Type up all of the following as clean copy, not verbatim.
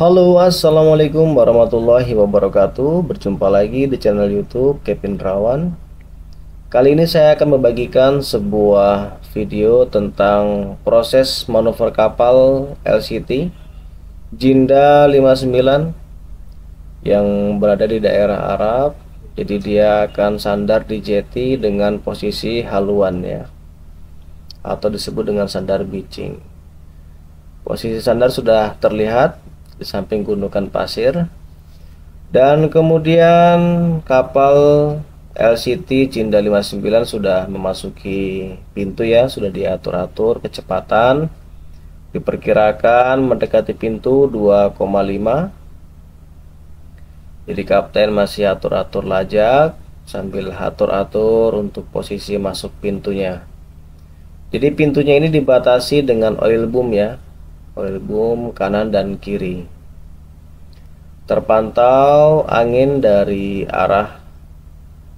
Halo, assalamualaikum warahmatullahi wabarakatuh. Berjumpa lagi di channel YouTube Kevin Rawan. Kali ini saya akan membagikan sebuah video tentang proses manuver kapal LCT Jinda 59 yang berada di daerah Arab. Jadi dia akan sandar di jeti dengan posisi haluan ya, atau disebut dengan sandar bitching. Posisi sandar sudah terlihat di samping gundukan pasir. Dan kemudian kapal LCT Jinda 59 sudah memasuki pintu ya, sudah diatur-atur kecepatan. Diperkirakan mendekati pintu 2,5. Jadi kapten masih atur-atur lajak sambil atur-atur untuk posisi masuk pintunya. Jadi pintunya ini dibatasi dengan oil boom ya, oil boom kanan dan kiri. Terpantau angin dari arah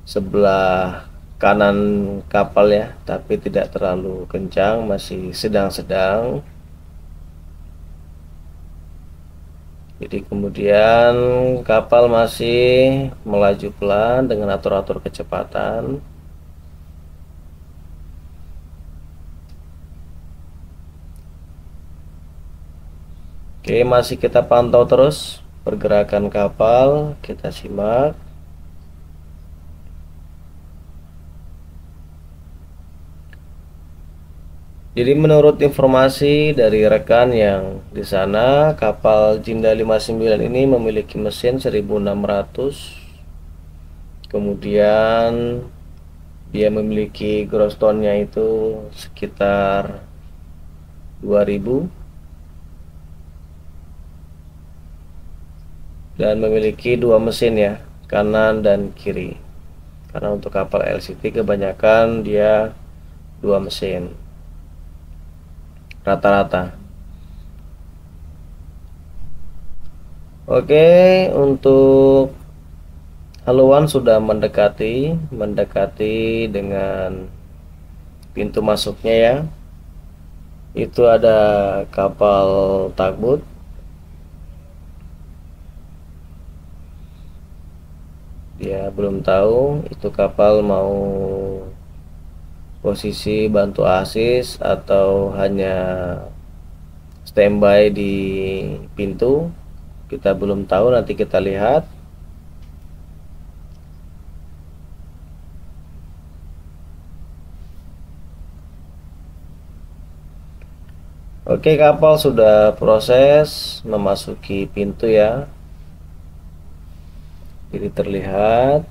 sebelah kanan kapal ya, tapi tidak terlalu kencang, masih sedang-sedang. Jadi kemudian kapal masih melaju pelan dengan atur-atur kecepatan. Oke, masih kita pantau terus pergerakan kapal, kita simak. Jadi menurut informasi dari rekan yang di sana, kapal Jinda 59 ini memiliki mesin 1600. Kemudian dia memiliki gross tonnya itu sekitar 2000 dan memiliki dua mesin ya, kanan dan kiri. Karena untuk kapal LCT kebanyakan dia dua mesin rata-rata. Oke, untuk haluan sudah mendekati dengan pintu masuknya ya. Itu ada kapal tugboat. Dia belum tahu itu kapal mau posisi bantu asis atau hanya standby di pintu. Kita belum tahu, nanti kita lihat. Oke, kapal sudah proses memasuki pintu ya. Jadi terlihat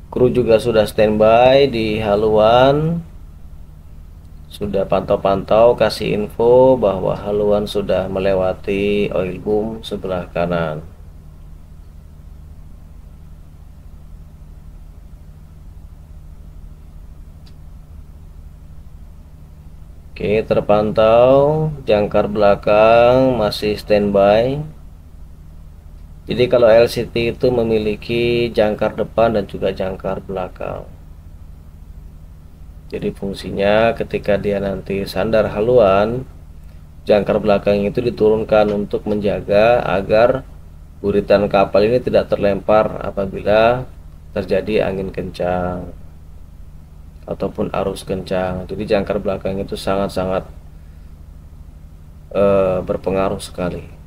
kru juga sudah standby di haluan, sudah pantau-pantau kasih info bahwa haluan sudah melewati oil boom sebelah kanan. Oke, terpantau jangkar belakang masih standby. Jadi kalau LCT itu memiliki jangkar depan dan juga jangkar belakang. Jadi fungsinya ketika dia nanti sandar haluan, jangkar belakang itu diturunkan untuk menjaga agar buritan kapal ini tidak terlempar apabila terjadi angin kencang ataupun arus kencang. Jadi jangkar belakang itu sangat-sangat berpengaruh sekali.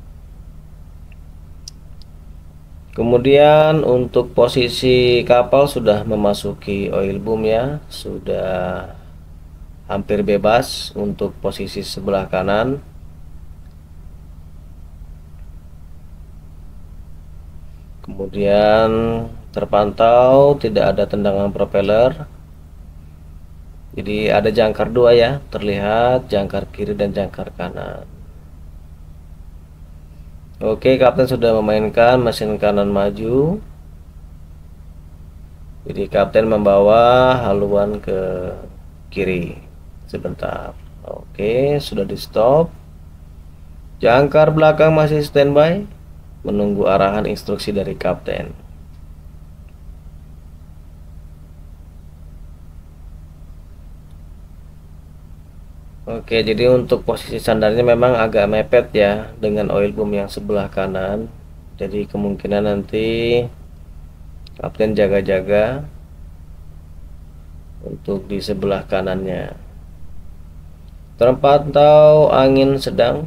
Kemudian untuk posisi kapal sudah memasuki oil boom ya, sudah hampir bebas untuk posisi sebelah kanan. Kemudian terpantau tidak ada tendangan propeller. Jadi ada jangkar dua ya, terlihat jangkar kiri dan jangkar kanan. Oke, kapten sudah memainkan mesin kanan maju. Jadi kapten membawa haluan ke kiri sebentar. Oke, sudah di stop. Jangkar belakang masih standby menunggu arahan instruksi dari kapten. Oke, jadi untuk posisi sandarnya memang agak mepet ya dengan oil boom yang sebelah kanan. Jadi kemungkinan nanti kapten jaga-jaga untuk di sebelah kanannya. Terpantau angin sedang,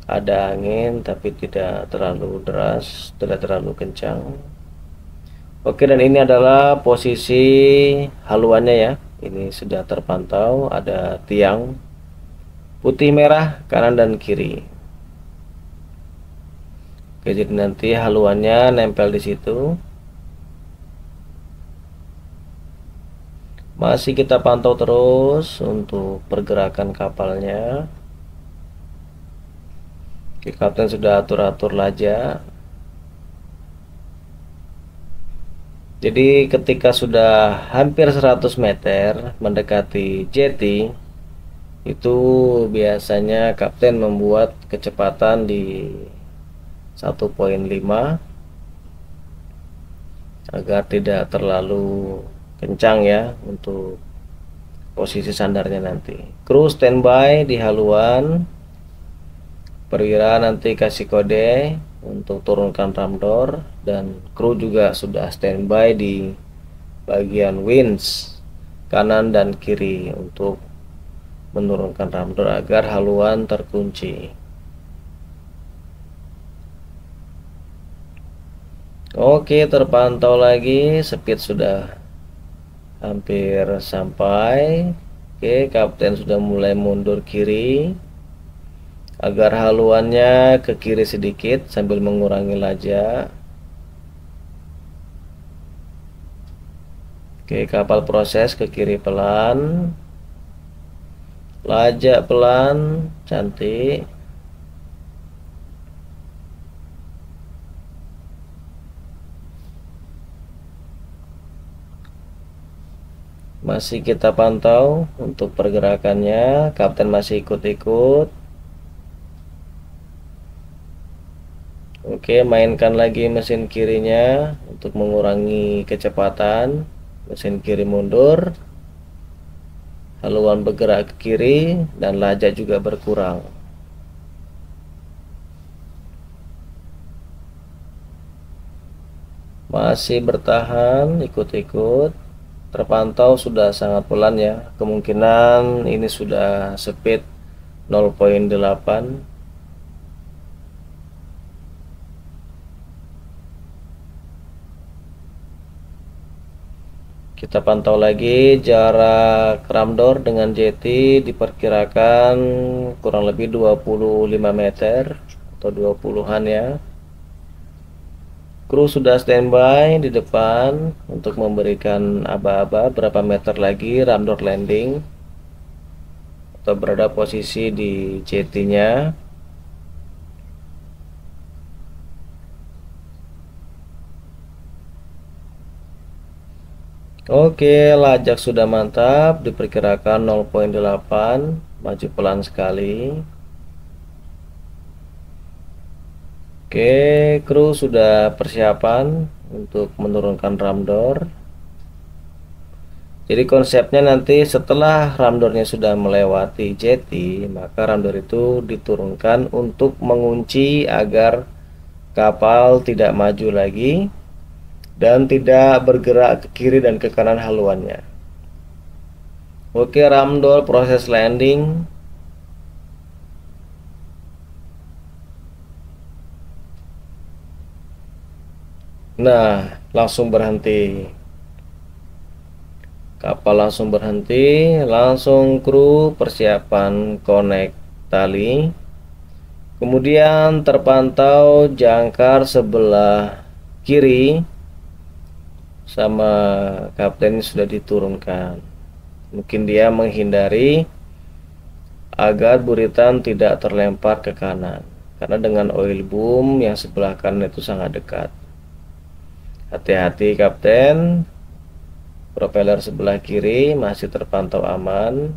ada angin tapi tidak terlalu deras, tidak terlalu kencang. Oke, dan ini adalah posisi haluannya ya. Ini sudah terpantau, ada tiang putih merah kanan dan kiri. Oke, jadi nanti haluannya nempel di situ. Masih kita pantau terus untuk pergerakan kapalnya. Oke, kapten sudah atur-atur lajak. Jadi ketika sudah hampir 100 meter mendekati jetty, itu biasanya kapten membuat kecepatan di 1,5 agar tidak terlalu kencang ya untuk posisi sandarnya nanti. Kru standby di haluan. Perwira nanti kasih kode untuk turunkan ramdor, dan kru juga sudah standby di bagian winch kanan dan kiri untuk menurunkan ramdor agar haluan terkunci. Oke, terpantau lagi, speed sudah hampir sampai. Oke, kapten sudah mulai mundur kiri agar haluannya ke kiri sedikit sambil mengurangi lajak. Oke, kapal proses ke kiri pelan, lajak pelan, cantik. Masih kita pantau untuk pergerakannya, kapten masih ikut-ikut. Oke, mainkan lagi mesin kirinya untuk mengurangi kecepatan. Mesin kiri mundur, haluan bergerak ke kiri, dan lajak juga berkurang. Masih bertahan, ikut-ikut. Terpantau sudah sangat pelan ya. Kemungkinan ini sudah speed 0,8. Kita pantau lagi jarak ramdor dengan jetty diperkirakan kurang lebih 25 meter atau 20-an ya. Kru sudah standby di depan untuk memberikan aba-aba berapa meter lagi ramdor landing atau berada posisi di jetty-nya. Oke, lajak sudah mantap, diperkirakan 0,8, maju pelan sekali. Oke, kru sudah persiapan untuk menurunkan ramdor. Jadi konsepnya nanti setelah ramdornya sudah melewati jetty, maka ramdor itu diturunkan untuk mengunci agar kapal tidak maju lagi dan tidak bergerak ke kiri dan ke kanan haluannya. Oke, ramdor proses landing. Nah, langsung berhenti. Kapal langsung berhenti, langsung kru persiapan connect tali. Kemudian terpantau jangkar sebelah kiri sama kapten sudah diturunkan. Mungkin dia menghindari agar buritan tidak terlempar ke kanan, karena dengan oil boom yang sebelah kanan itu sangat dekat. Hati-hati kapten, propeller sebelah kiri masih terpantau aman.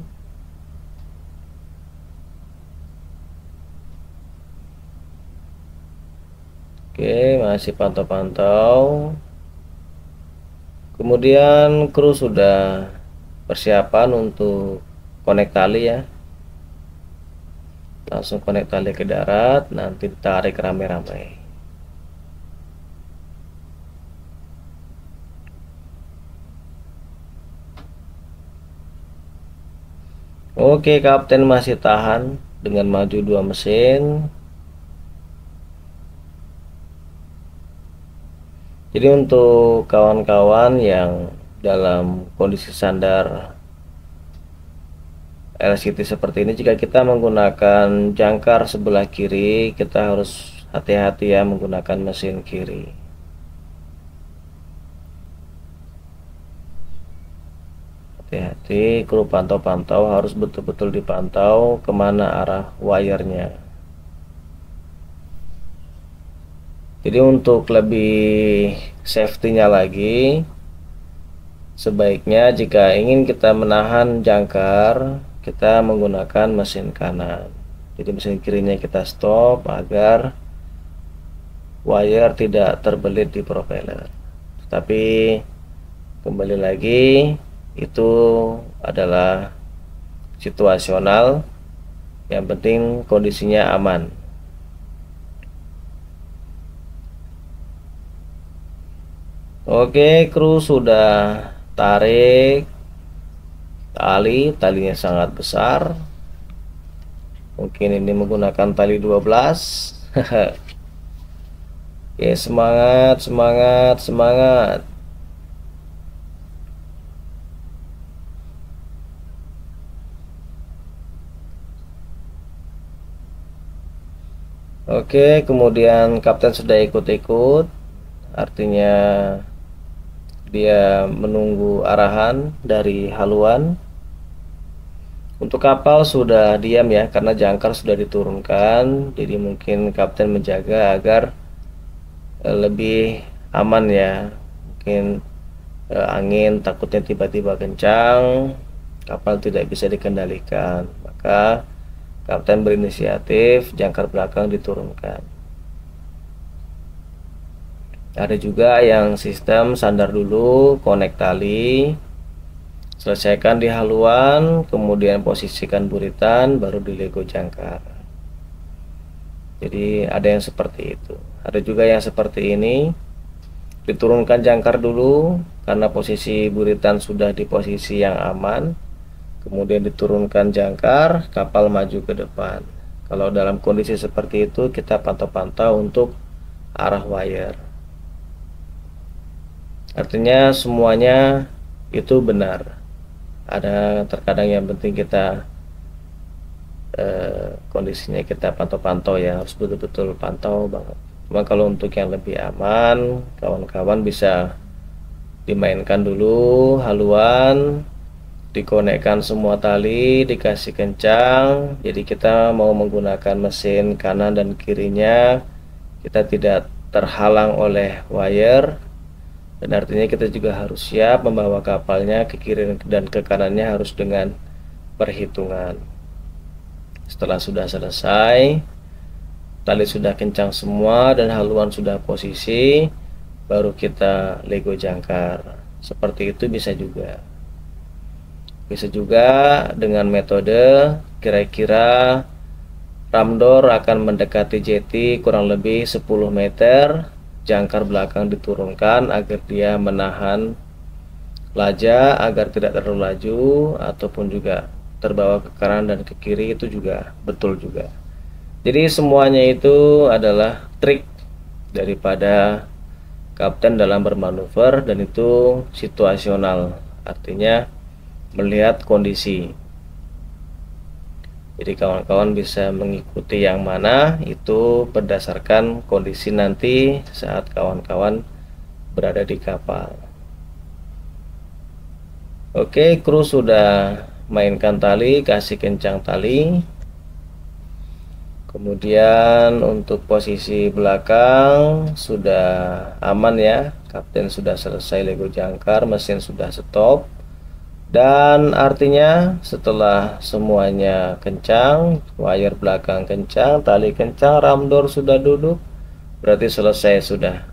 Oke, masih pantau-pantau. Kemudian kru sudah persiapan untuk konek tali ya. Langsung konek tali ke darat, nanti ditarik rame-rame. Oke, kapten masih tahan dengan maju 2 mesin. Jadi untuk kawan-kawan yang dalam kondisi sandar LCT seperti ini, jika kita menggunakan jangkar sebelah kiri, kita harus hati-hati ya menggunakan mesin kiri. Hati-hati, kru pantau-pantau harus betul-betul dipantau kemana arah wire-nya. Jadi untuk lebih safety-nya lagi, sebaiknya jika ingin kita menahan jangkar, kita menggunakan mesin kanan. Jadi mesin kirinya kita stop agar wire tidak terbelit di propeller. Tapi kembali lagi, itu adalah situasional, yang penting kondisinya aman. Oke, kru sudah tarik talinya sangat besar. Mungkin ini menggunakan tali 12. Oke, semangat, semangat, semangat. Oke, kemudian kapten sudah ikut-ikut, artinya dia menunggu arahan dari haluan. Untuk kapal sudah diam ya, karena jangkar sudah diturunkan. Jadi mungkin kapten menjaga agar lebih aman ya. Mungkin angin takutnya tiba-tiba kencang, kapal tidak bisa dikendalikan, maka kapten berinisiatif jangkar belakang diturunkan. Ada juga yang sistem sandar dulu, konek tali, selesaikan di haluan, kemudian posisikan buritan, baru dilego jangkar. Jadi ada yang seperti itu. Ada juga yang seperti ini, diturunkan jangkar dulu karena posisi buritan sudah di posisi yang aman, kemudian diturunkan jangkar, kapal maju ke depan. Kalau dalam kondisi seperti itu, kita pantau-pantau untuk arah wire. Artinya semuanya itu benar. Ada terkadang yang penting kita kondisinya kita pantau-pantau ya, harus betul-betul pantau banget. Cuma kalau untuk yang lebih aman, kawan-kawan bisa dimainkan dulu haluan, dikonekkan semua tali, dikasih kencang. Jadi kita mau menggunakan mesin kanan dan kirinya, kita tidak terhalang oleh wire. Dan artinya kita juga harus siap membawa kapalnya ke kiri dan ke kanannya harus dengan perhitungan. Setelah sudah selesai, tali sudah kencang semua dan haluan sudah posisi, baru kita lego jangkar. Seperti itu bisa juga. Bisa juga dengan metode kira-kira ramdor akan mendekati jeti kurang lebih 10 meter. Jangkar belakang diturunkan agar dia menahan laja agar tidak terlalu laju ataupun juga terbawa ke kanan dan ke kiri, itu juga betul juga. Jadi semuanya itu adalah trik daripada kapten dalam bermanuver, dan itu situasional, artinya melihat kondisi. Jadi kawan-kawan bisa mengikuti yang mana itu berdasarkan kondisi nanti saat kawan-kawan berada di kapal. Oke, kru sudah mainkan tali, kasih kencang tali. Kemudian untuk posisi belakang sudah aman ya, kapten sudah selesai lego jangkar, mesin sudah stop. Dan artinya setelah semuanya kencang, wire belakang kencang, tali kencang, ramdor sudah duduk, berarti selesai sudah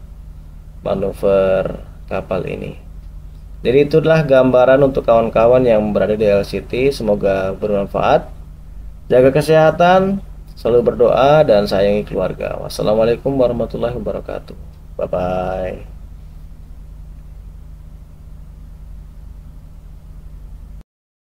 manuver kapal ini. Jadi itulah gambaran untuk kawan-kawan yang berada di LCT. Semoga bermanfaat. Jaga kesehatan, selalu berdoa, dan sayangi keluarga. Wassalamualaikum warahmatullahi wabarakatuh. Bye bye.